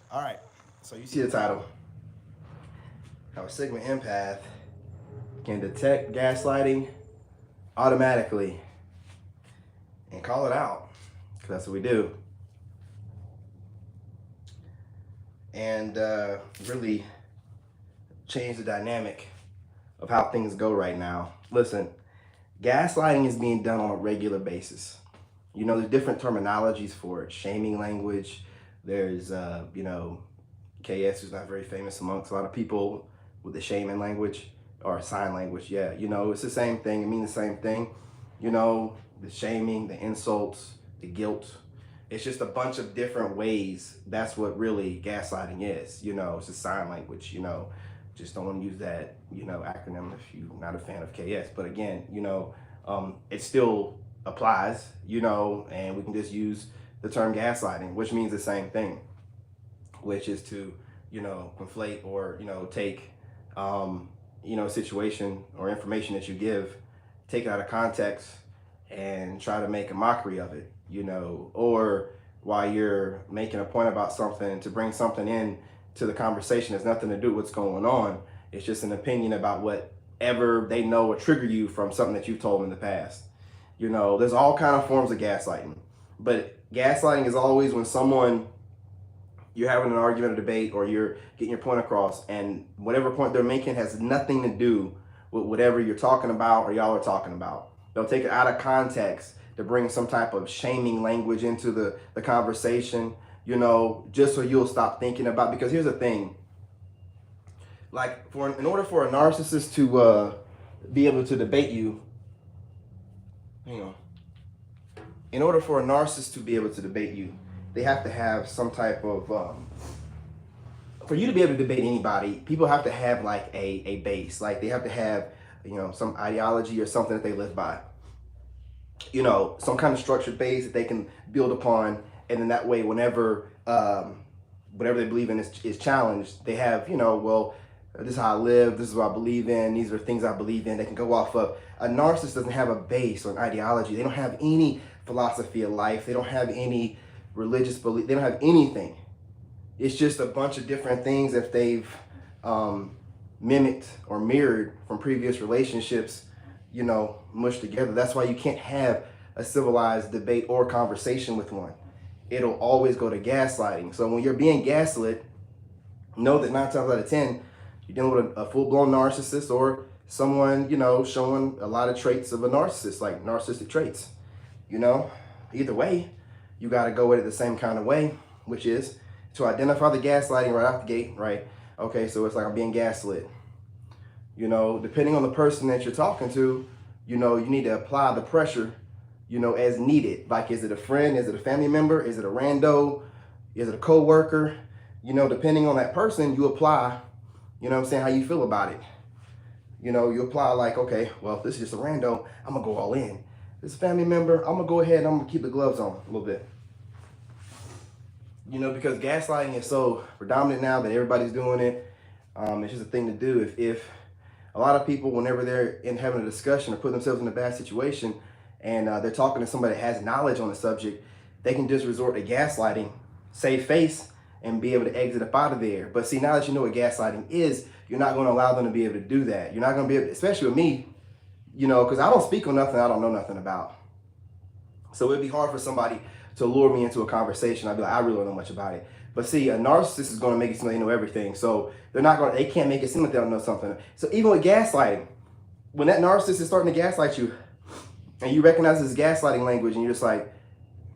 All right, so you see the title. How a Sigma empath can detect gaslighting automatically and call it out, because that's what we do. And really change the dynamic of how things go right now. Listen, gaslighting is being done on a regular basis. You know, there's different terminologies for it. Shaming language. There's, KS is not very famous amongst a lot of people with the shaming language or sign language. Yeah, it's the same thing. It means the same thing. The shaming, the insults, the guilt. It's just a bunch of different ways. That's what really gaslighting is. It's a sign language. Just don't want to use that, acronym if you're not a fan of KS. But again, it still applies, and we can just use the term gaslighting, which means the same thing, which is to, conflate or, take, a situation or information that you give, take it out of context and try to make a mockery of it, or while you're making a point about something to bring something in to the conversation has nothing to do with what's going on. It's just an opinion about whatever they know or trigger you from something that you've told in the past. There's all kind of forms of gaslighting, but gaslighting is always when someone, you're having an argument or debate or you're getting your point across and whatever point they're making has nothing to do with whatever you're talking about or y'all are talking about. They'll take it out of context to bring some type of shaming language into the conversation, just so you'll stop thinking about, because here's the thing, like in order for a narcissist to be able to debate you, hang on, in order for a narcissist to be able to debate you, they have to have some type of, for you to be able to debate anybody, people have to have like a base, like they have to have, some ideology or something that they live by, some kind of structured base that they can build upon. And then that way, whenever whatever they believe in is challenged, they have, well, this is how I live, this is what I believe in, these are things I believe in, they can go off of. A narcissist doesn't have a base or an ideology. They don't have any philosophy of life. They don't have any religious belief. They don't have anything. It's just a bunch of different things that they've mimicked or mirrored from previous relationships, mushed together. That's why you can't have a civilized debate or conversation with one. It'll always go to gaslighting. So when you're being gaslit, know that 9 times out of 10, you're dealing with a full-blown narcissist or someone, showing a lot of traits of a narcissist, like narcissistic traits. Either way, you got to go at it the same kind of way, which is to identify the gaslighting right out the gate, right? Okay, so it's like I'm being gaslit. Depending on the person that you're talking to, you need to apply the pressure, as needed. Like, is it a friend? Is it a family member? Is it a rando? Is it a coworker? Depending on that person, you apply, how you feel about it. You apply like, okay, well, if this is just a rando, I'm going to go all in. This family member, I'm going to go ahead and I'm going to keep the gloves on a little bit. Because gaslighting is so predominant now that everybody's doing it. It's just a thing to do. If a lot of people, whenever they're having a discussion or put themselves in a bad situation and they're talking to somebody that has knowledge on the subject, they can just resort to gaslighting, save face, and be able to exit up out of there. But see, now that you know what gaslighting is, you're not going to allow them to be able to do that. You're not going to be able, especially with me, because I don't speak on nothing I don't know nothing about. So it'd be hard for somebody to lure me into a conversation. I'd be like, I really don't know much about it. But see, a narcissist is going to make it seem like they know everything. So they can't make it seem like they don't know something. So even with gaslighting, when that narcissist is starting to gaslight you, and you recognize this gaslighting language, and you're just like,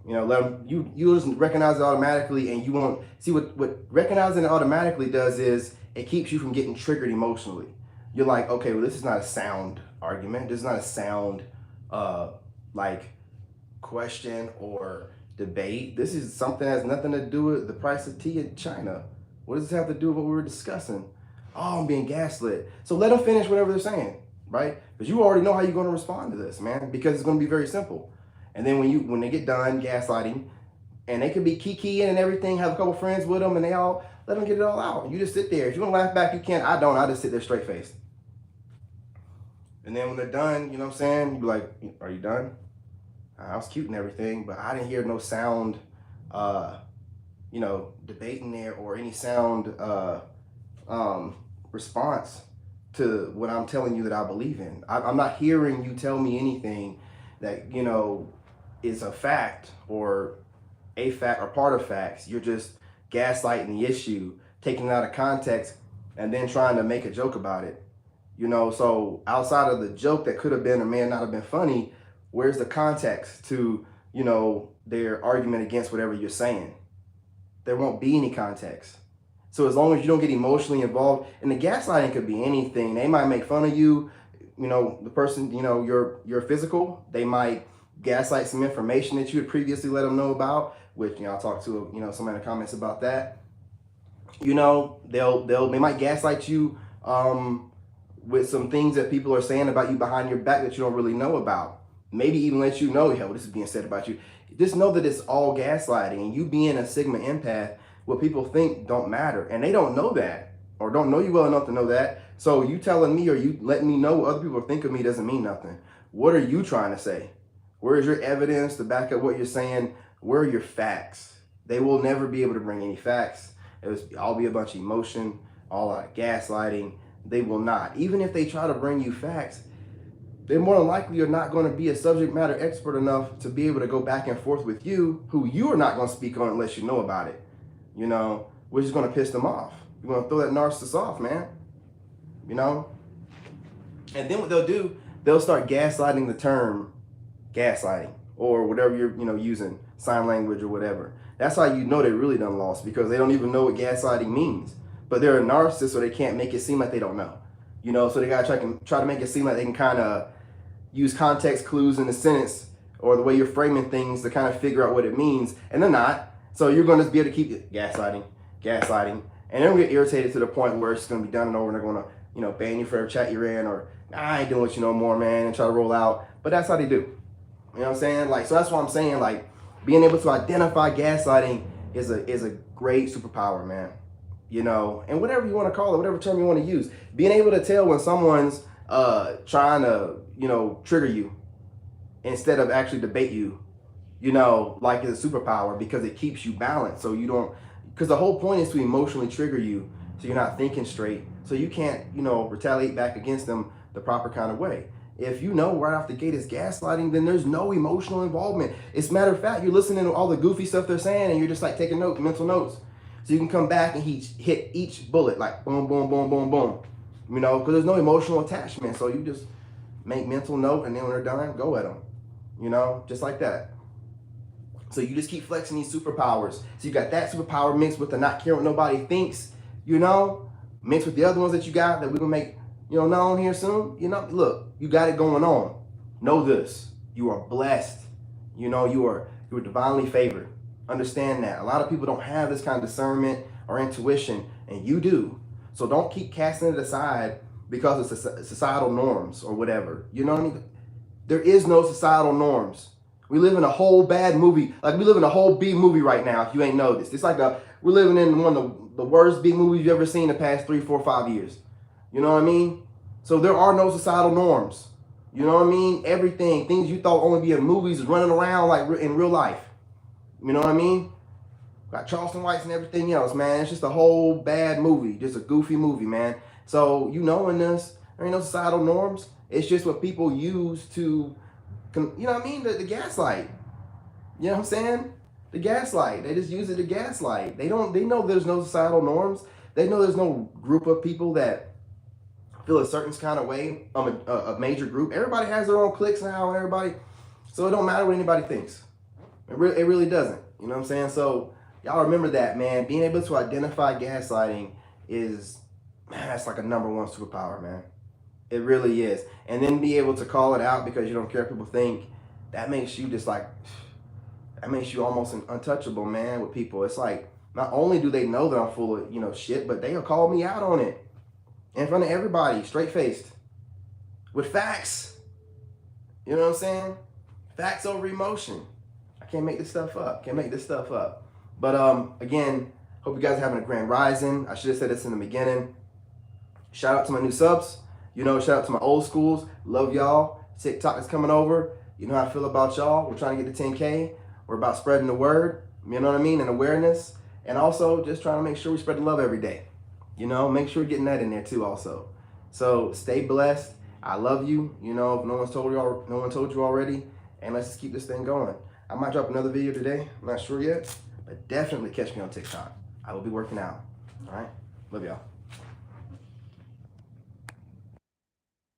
let them, you just recognize it automatically, and you won't see what recognizing it automatically does is it keeps you from getting triggered emotionally. You're like, okay, well, this is not a sound argument. This is not a sound question or debate. This is something that has nothing to do with the price of tea in China. What does this have to do with what we were discussing? Oh, I'm being gaslit. So let them finish whatever they're saying, right? Because you already know how you're going to respond to this, man, because it's going to be very simple. And then when they get done gaslighting, and they could be kikiing and everything, have a couple friends with them, and they all let them get it all out. You just sit there. If you want to laugh back, you can. I don't. I just sit there straight faced. And then when they're done, you know what I'm saying? You be like, are you done? I was cute and everything, but I didn't hear no sound debating there or any sound response to what I'm telling you that I believe in. I'm not hearing you tell me anything that, is a fact or a fact or part of facts. You're just gaslighting the issue, taking it out of context, and then trying to make a joke about it. So outside of the joke that could have been or may not have been funny, where's the context to, their argument against whatever you're saying? There won't be any context. So as long as you don't get emotionally involved, and the gaslighting could be anything. They might make fun of you, the person, your physical. They might gaslight some information that you had previously let them know about, which, I'll talk to, somebody in the comments about that. They might gaslight you with some things that people are saying about you behind your back that you don't really know about. Maybe even let you know, this is being said about you. Just know that it's all gaslighting, and you being a Sigma empath, what people think don't matter, and they don't know that, or don't know you well enough to know that. So you telling me or you letting me know what other people think of me doesn't mean nothing. What are you trying to say? Where is your evidence to back up what you're saying? Where are your facts? They will never be able to bring any facts. It will all be a bunch of emotion, all out of gaslighting. They will not. Even if they try to bring you facts, they more than likely are not going to be a subject matter expert enough to be able to go back and forth with you, who you are not going to speak on unless you know about it. Which is going to piss them off. You're going to throw that narcissist off, man. And then what they'll do, they'll start gaslighting the term gaslighting, or whatever you're using, sign language or whatever. That's how you know they really done lost, because they don't even know what gaslighting means. But they're a narcissist, so they can't make it seem like they don't know. So they gotta try to make it seem like they can kind of use context clues in the sentence or the way you're framing things to kind of figure out what it means, and they're not. So you're going to be able to keep it gaslighting, and then we get irritated to the point where it's going to be done and over, and they're going to, ban you forever, chat you in, or I ain't doing what you no more, man, and try to roll out. But that's how they do. You know what I'm saying? So that's what I'm saying. Being able to identify gaslighting is a great superpower, man. And whatever you want to call it, whatever term you want to use, being able to tell when someone's trying to, trigger you instead of actually debate you, is a superpower, because it keeps you balanced. So you don't, because the whole point is to emotionally trigger you, so you're not thinking straight, so you can't, retaliate back against them the proper kind of way. If right off the gate is gaslighting, then there's no emotional involvement. It's matter of fact, you're listening to all the goofy stuff they're saying, and you're just taking notes, mental notes. So you can come back and hit each bullet boom, boom, boom, boom, boom. Because there's no emotional attachment. So you just make mental note, and then when they're done, go at them. Just like that. So you just keep flexing these superpowers. So you got that superpower mixed with the not caring what nobody thinks, mixed with the other ones that you got that we're going to make, known here soon. Look, you got it going on. Know this. You are blessed. You are divinely favored. Understand that. A lot of people don't have this kind of discernment or intuition, and you do. So don't keep casting it aside because it's societal norms or whatever. You know what I mean? There is no societal norms. We live in a whole bad movie. We live in a whole B movie right now, if you ain't noticed. It's we're living in one of the worst B movies you've ever seen in the past 3, 4, 5 years. You know what I mean? So there are no societal norms. You know what I mean? Everything, things you thought only be in movies is running around in real life. You know what I mean? Got Charleston Whites and everything else, man. It's just a whole bad movie. Just a goofy movie, man. So in this, there ain't no societal norms. It's just what people use to, the gaslight. You know what I'm saying? The gaslight. They just use it to gaslight. They know there's no societal norms. They know there's no group of people that feel a certain kind of way, a major group. Everybody has their own cliques now, and so it don't matter what anybody thinks. It really doesn't. You know what I'm saying? So y'all remember that, man. Being able to identify gaslighting that's like a #1 superpower, man. It really is. And then be able to call it out because you don't care what people think, that makes you that makes you almost untouchable, man, with people. It's not only do they know that I'm full of, shit, but they'll call me out on it in front of everybody, straight-faced, with facts. You know what I'm saying? Facts over emotion. I can't make this stuff up. But again, hope you guys are having a grand rising. I should have said this in the beginning. Shout out to my new subs. Shout out to my old schools. Love y'all. TikTok is coming over. You know how I feel about y'all. We're trying to get to 10K. We're about spreading the word. You know what I mean? And awareness. And also just trying to make sure we spread the love every day. You know, make sure we're getting that in there too also. So stay blessed. I love you. You know, if no one told you already. And let's just keep this thing going. I might drop another video today. I'm not sure yet. But definitely catch me on TikTok. I will be working out. All right? Love y'all.